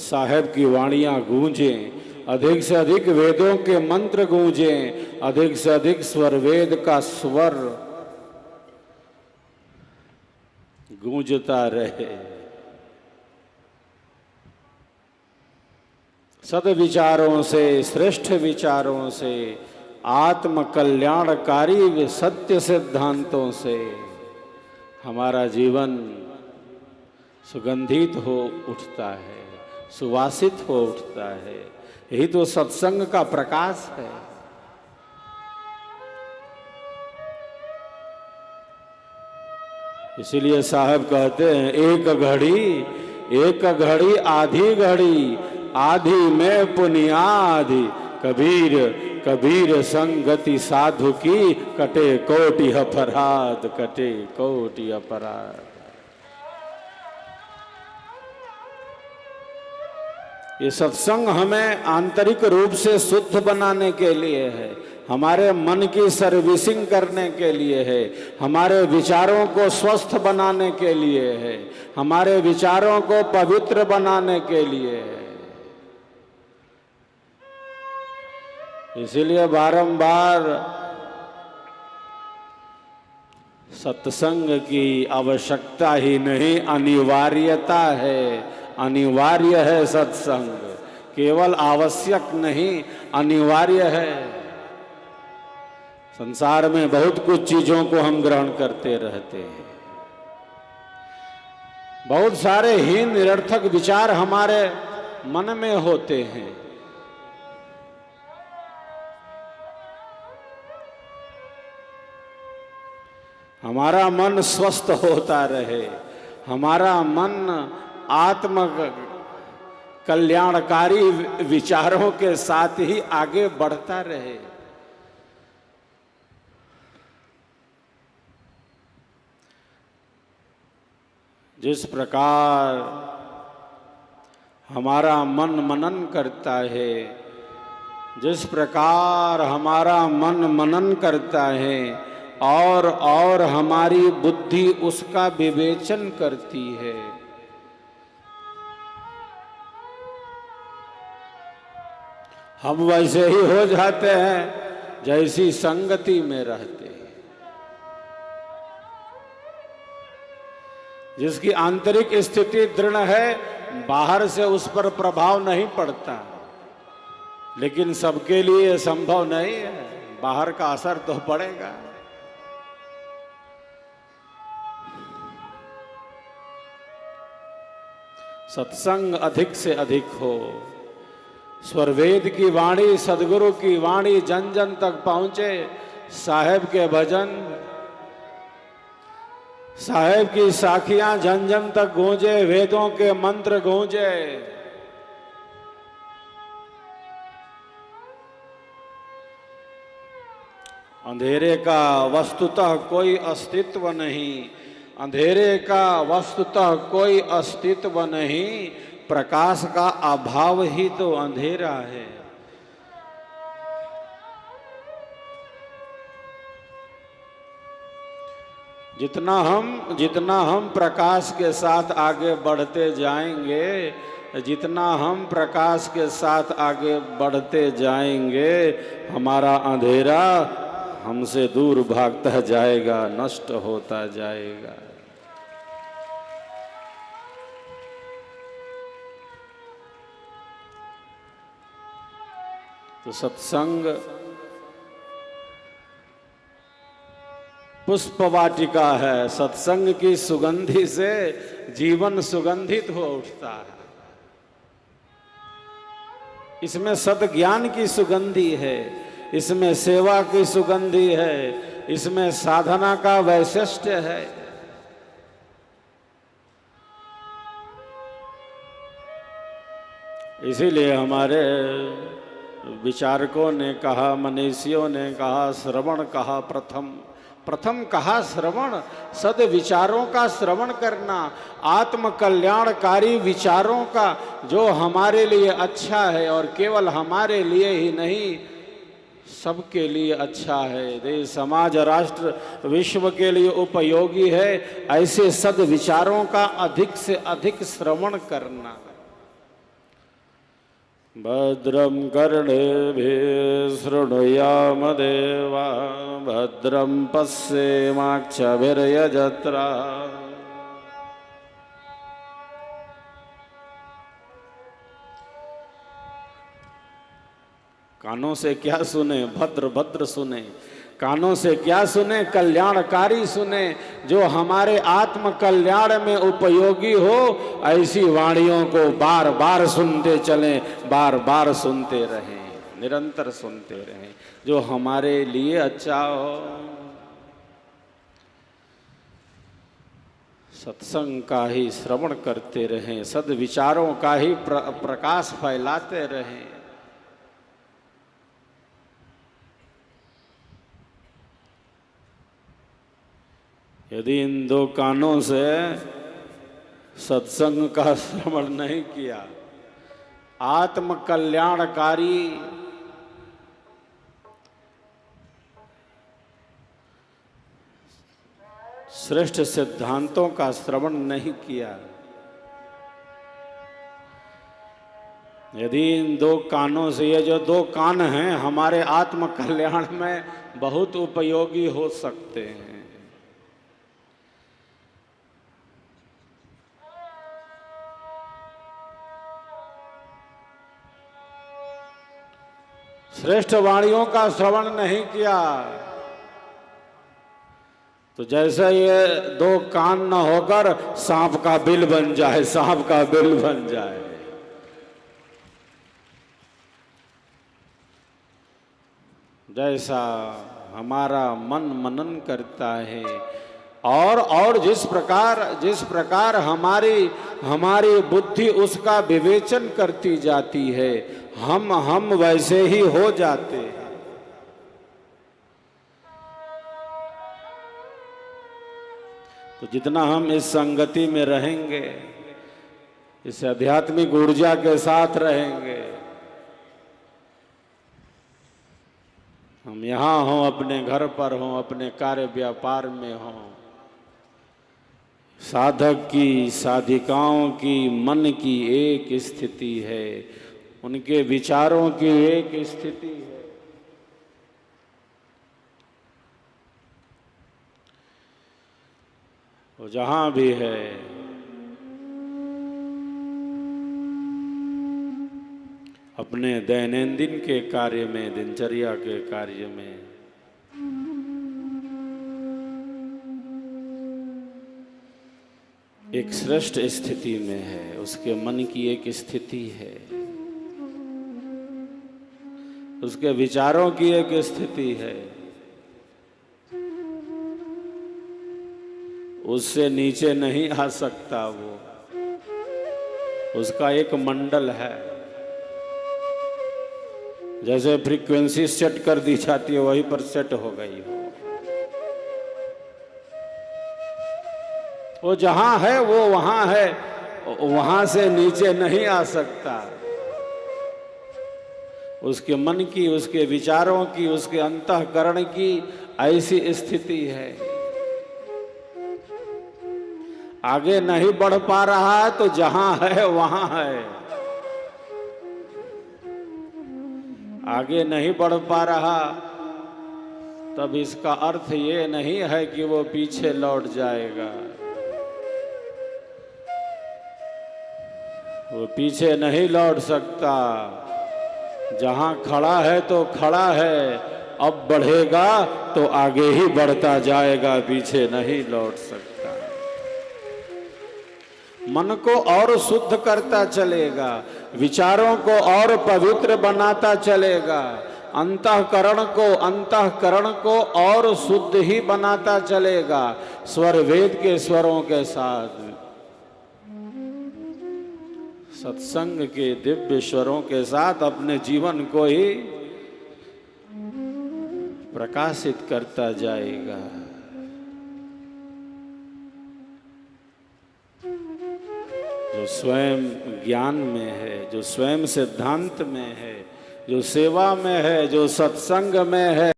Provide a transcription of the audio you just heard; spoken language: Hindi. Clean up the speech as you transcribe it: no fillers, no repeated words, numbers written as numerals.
साहेब की वाणियां गूंजें, अधिक से अधिक वेदों के मंत्र गूंजें, अधिक से अधिक स्वर वेद का स्वर गूंजता रहे। सद्विचारों से, श्रेष्ठ विचारों से, आत्म कल्याणकारी सत्य सिद्धांतों से हमारा जीवन सुगंधित हो उठता है, सुवासित हो उठता है। यही तो सत्संग का प्रकाश है। इसीलिए साहब कहते हैं, एक घड़ी आधी घड़ी, आधी में पुनियादि। कबीर कबीर संगति साधु की, कटे कोटि अपराध, कटे कोटि अपराध। ये सत्संग हमें आंतरिक रूप से शुद्ध बनाने के लिए है, हमारे मन की सर्विसिंग करने के लिए है, हमारे विचारों को स्वस्थ बनाने के लिए है, हमारे विचारों को पवित्र बनाने के लिए है। इसीलिए बारंबार सत्संग की आवश्यकता ही नहीं, अनिवार्यता है। अनिवार्य है सत्संग, केवल आवश्यक नहीं, अनिवार्य है। संसार में बहुत कुछ चीजों को हम ग्रहण करते रहते हैं, बहुत सारे हीन निरर्थक विचार हमारे मन में होते हैं। हमारा मन स्वस्थ होता रहे, हमारा मन आत्म कल्याणकारी विचारों के साथ ही आगे बढ़ता रहे। जिस प्रकार हमारा मन मनन करता है, जिस प्रकार हमारा मन मनन करता है और हमारी बुद्धि उसका विवेचन करती है, हम वैसे ही हो जाते हैं जैसी संगति में रहते हैं। जिसकी आंतरिक स्थिति दृढ़ है, बाहर से उस पर प्रभाव नहीं पड़ता। लेकिन सबके लिए संभव नहीं है, बाहर का असर तो पड़ेगा। सत्संग अधिक से अधिक हो, स्वरवेद की वाणी, सदगुरु की वाणी जन जन तक पहुंचे, साहेब के भजन, साहेब की साखियां जन जन तक गूंजे, वेदों के मंत्र गूंजे। अंधेरे का वस्तुतः कोई अस्तित्व नहीं, अंधेरे का वस्तुतः कोई अस्तित्व नहीं, प्रकाश का अभाव ही तो अंधेरा है। जितना हम प्रकाश के साथ आगे बढ़ते जाएंगे, जितना हम प्रकाश के साथ आगे बढ़ते जाएंगे, हमारा अंधेरा हमसे दूर भागता जाएगा, नष्ट होता जाएगा। तो सत्संग पुष्प वाटिका है, सत्संग की सुगंधि से जीवन सुगंधित हो उठता है। इसमें सद्ज्ञान की सुगंधि है, इसमें सेवा की सुगंधि है, इसमें साधना का वैशिष्ट्य है। इसीलिए हमारे विचारकों ने कहा, मनीषियों ने कहा, श्रवण कहा प्रथम कहा श्रवण, सद विचारों का श्रवण करना, आत्म कल्याणकारी विचारों का, जो हमारे लिए अच्छा है और केवल हमारे लिए ही नहीं सबके लिए अच्छा है, देश समाज राष्ट्र विश्व के लिए उपयोगी है, ऐसे सद विचारों का अधिक से अधिक श्रवण करना। भद्रं कर्णेभिः शृणुयाम देवा भद्रं पश्येमाक्षभिर्यजत्राः। कानों से क्या सुने? भद्र भद्र सुने। कानों से क्या सुने? कल्याणकारी सुने, जो हमारे आत्म कल्याण में उपयोगी हो। ऐसी वाणियों को बार बार सुनते चलें, बार बार सुनते रहें, निरंतर सुनते रहें, जो हमारे लिए अच्छा हो। सत्संग का ही श्रवण करते रहें, सद्विचारों का ही प्रकाश फैलाते रहें। यदि इन दो कानों से सत्संग का श्रवण नहीं किया, आत्म कल्याणकारी श्रेष्ठ सिद्धांतों का श्रवण नहीं किया, यदि इन दो कानों से, ये जो दो कान हैं हमारे आत्म कल्याण में बहुत उपयोगी हो सकते हैं। श्रेष्ठ वाणियों का श्रवण नहीं किया तो जैसे ये दो कान न होकर सांप का बिल बन जाए, सांप का बिल बन जाए। जैसा हमारा मन मनन करता है और जिस प्रकार हमारी बुद्धि उसका विवेचन करती जाती है, हम वैसे ही हो जाते हैं। तो जितना हम इस संगति में रहेंगे, इस आध्यात्मिक ऊर्जा के साथ रहेंगे, हम यहाँ हों, अपने घर पर हों, अपने कार्य व्यापार में हों, साधक की साधिकाओं की मन की एक स्थिति है, उनके विचारों की एक स्थिति है। वो जहां भी है अपने दैनंदिन के कार्य में, दिनचर्या के कार्य में एक श्रेष्ठ स्थिति में है, उसके मन की एक स्थिति है, उसके विचारों की एक स्थिति है, उससे नीचे नहीं आ सकता वो, उसका एक मंडल है। जैसे फ्रीक्वेंसी सेट कर दी जाती है वहीं पर सेट हो गई हो। वो जहां है वो वहां है, वहां से नीचे नहीं आ सकता। उसके मन की, उसके विचारों की, उसके अंतःकरण की ऐसी स्थिति है। आगे नहीं बढ़ पा रहा है तो जहां है वहां है। आगे नहीं बढ़ पा रहा तब इसका अर्थ ये नहीं है कि वो पीछे लौट जाएगा। वो पीछे नहीं लौट सकता। जहां खड़ा है तो खड़ा है, अब बढ़ेगा तो आगे ही बढ़ता जाएगा, पीछे नहीं लौट सकता। मन को और शुद्ध करता चलेगा, विचारों को और पवित्र बनाता चलेगा, अंतःकरण को और शुद्ध ही बनाता चलेगा। स्वर वेद के स्वरों के साथ, सत्संग के दिव्य स्वरों के साथ अपने जीवन को ही प्रकाशित करता जाएगा। जो स्वयं ज्ञान में है, जो स्वयं सिद्धांत में है, जो सेवा में है, जो सत्संग में है,